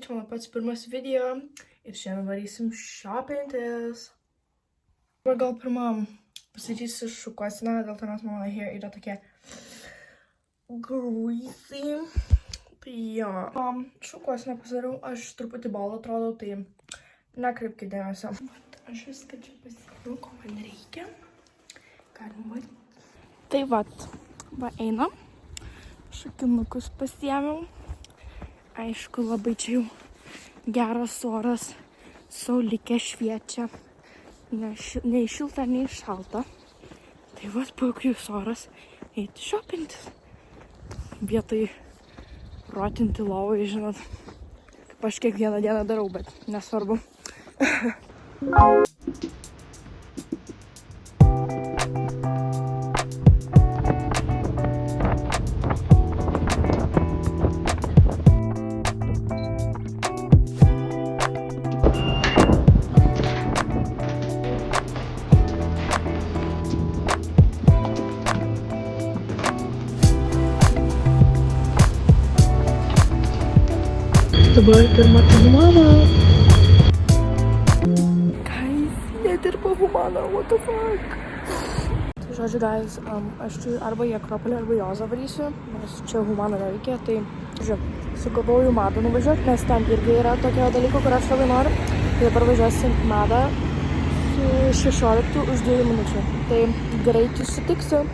čia mano pats pirmas video ir šiandien varysim šopintis. Dabar gal pirmam pasidarysiu šukuoseną, dėl to nes mano hair yra tokia greasy. Tai jo. Šukuoseną pasidariau, aš truputį bol atrodau, tai nekreipkite dėmesio. Aš viską čia pasidariau, ko man reikia. Galim matyti. Tai va einam. Šakinukus pasiėmiau. Aišku, labai čia jau geras oras. Saulikė šviečia. Nei šilta, nei šalta. Tai va puikus oras eiti šopintis. Vietoj rotinti lovai, žinot. Kaip aš kiekvieną dieną darau, bet nesvarbu. Dabar pirma humana. Guys, nedirba humana, what the fuck? Tai žodžiu, guys, aš čia arba į Akropolį, arba į Ozą varysiu, nes čia humana neveikia, tai, žiūrėjau, sugalvojau į Madą nuvažiuoti, nes ten irgi yra tokio dalyko, kur aš labai noriu. Tai dabar važiuosim į Madą su 16 už 2 minučių. Tai greitai sutiksiu.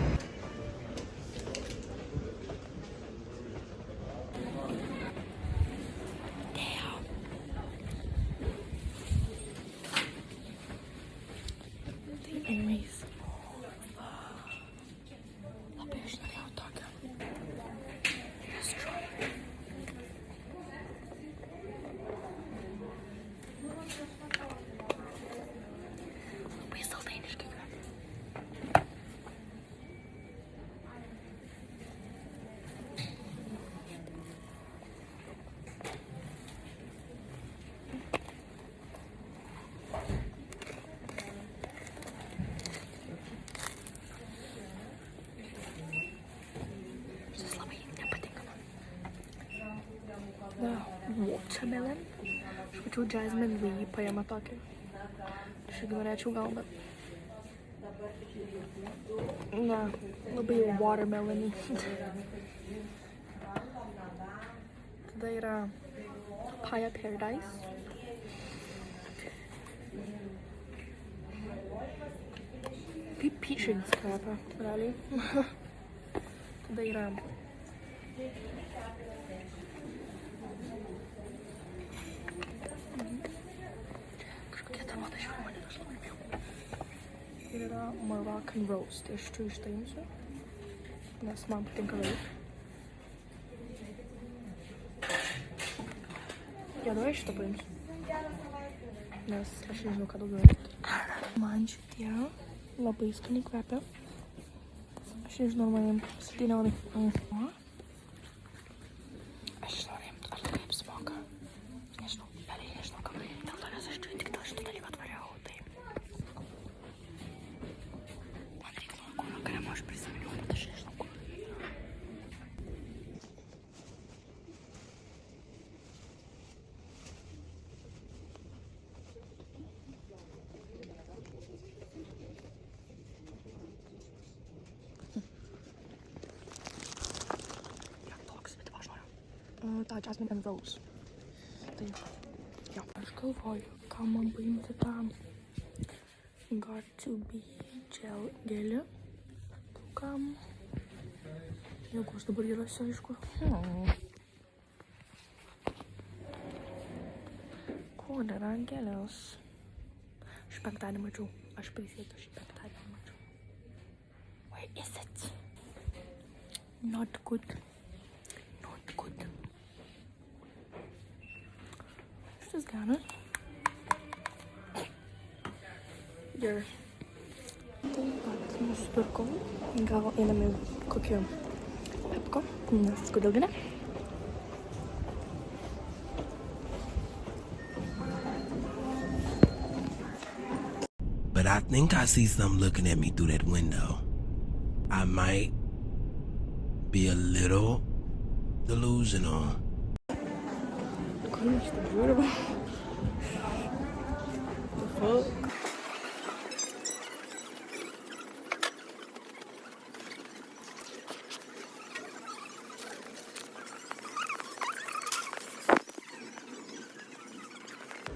Watermelon. Aš mačiau Jasmine Lee paėmė tokį. Aš irgi norėčiau gal, bet... Na, labai jau watermelon-y. Tada yra Papaya Paradise. Kaip peaches kvepia, realiai. Tada yra... Ir yra Moroccan Rose, tai aš čia ištaimsiu, nes man patinka labai. Jo, davai šitą paimsiu, nes aš nežinau, ką daugiau reikia. Man šitie labai skaniai kvepia. Aš nežinau, man jiem sudėnė labai. Aš noriu jiem, ar tai apsimoka. Nežinau, realiai nežinau, ką man. Dėl to, nes aš čia tik dėl šito dalyko atvariau. Aš prisiminiau, bet aš nežinau, kur. Toks, bet aš noriu. Ta Jasmine and Rose. Tai, jo. Aš galvoju, ką man paimti tam. Got to be gelį. Kam? Jeigu aš dabar įrasiu, aišku. Kur yra gėlės? Aš penktadienį mačiau. Aš prisiekiu, aš penktadienį mačiau. Where is it? Not good. Not good. Šitas geras. Gerai. Taip pat nusipirkau. Gal einame kokį Pepko, nes kodėlgi ne? But I think I see something looking at me through that window. I might be a little delusional. Šitą žiūriu. The fuck?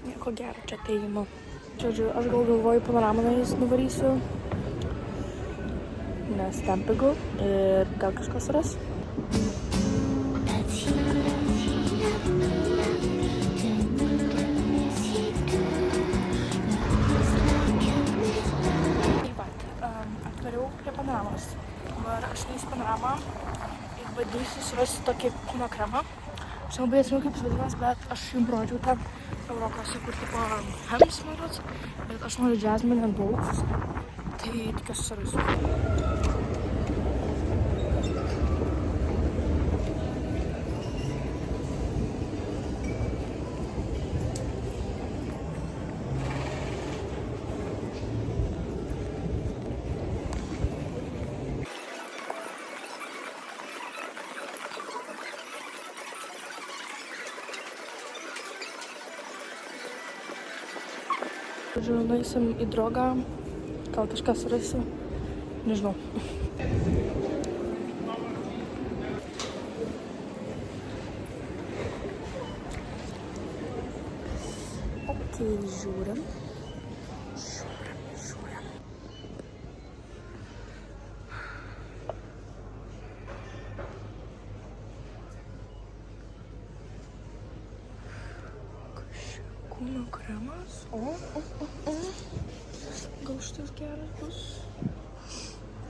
Nieko gero čia atėjimo. Žodžiu, aš gal galvoju panoramonais nuvarysiu, nes ten pigu ir gal kažkas ras. Atvariau prie panoramos. Dabar aš neįsiu panoramą ir bandysiu surasti tokį kūno kremą. Aš labai atsimenu, kaip jis vadinas, bet aš jums rodžiau tą Eurokose, kur tipo Hems, man rods, bet aš noriu Jasmine and Both, tai tikiuosi surasiu. Žodžiu, nueisim į drogą, gal kažkas rasiu, nežinau. Ok, žiūrim. Kūno kremas. Gal šitas geras bus?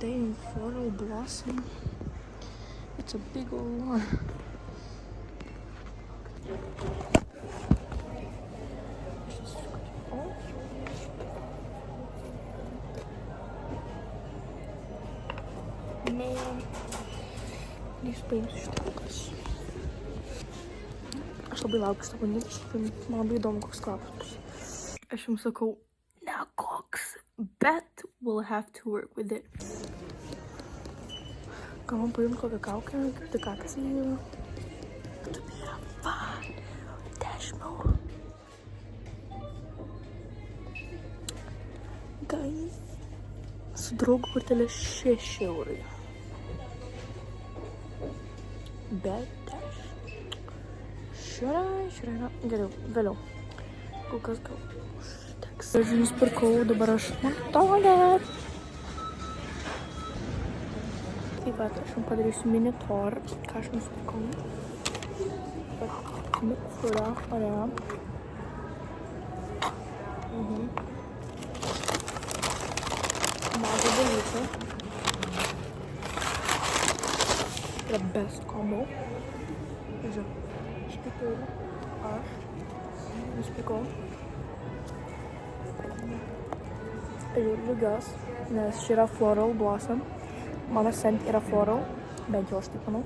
Damn, Floral Blossom. It's a big old one. Man, neįspėjimsiu šitą kokias. Aš labai laukiu šitą bandyti, man labai įdomu, koks kvapas bus. Aš jums sakau, ne koks, bet we'll have to work with it. Gal man paimti kokią kaukę, kaip tik akciją. To be a fun, 10 eurų. Guys, su draugu kortelė 6 eurai. Bet 10. Should I not? Geriau, vėliau. Kol kas gal užteks. Aš nusipirkau, dabar aš Matolė. Taip pat aš jums padarysiu mini tour, ką aš nusipirkau. Mikfura, Oreo. Mažą dalyką. The best combo. Žiūrėjau. Štai aš nusipirkau ir lygios, nes ši yra Floral Blossom. Mano scent yra Floral, bent jau aš taip manau.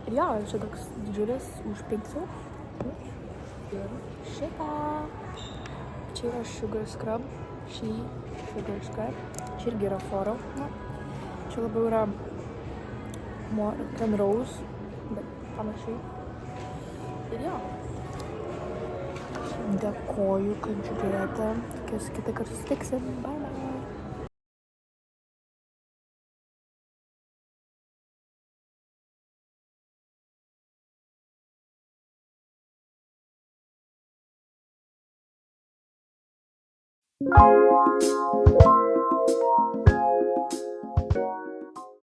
Ir jo, čia toks didžiulis už 5 eurų. Ir šitą. Čia yra Sugar Scrub. Šį Sugar Scrub. Čia irgi yra Floral. Čia labiau yra ten Rose, bet panašiai. Ir jo. Dėkoju, kad žiūrėjote. Tikiuosi kitą kartą susitiksim. Bye bye.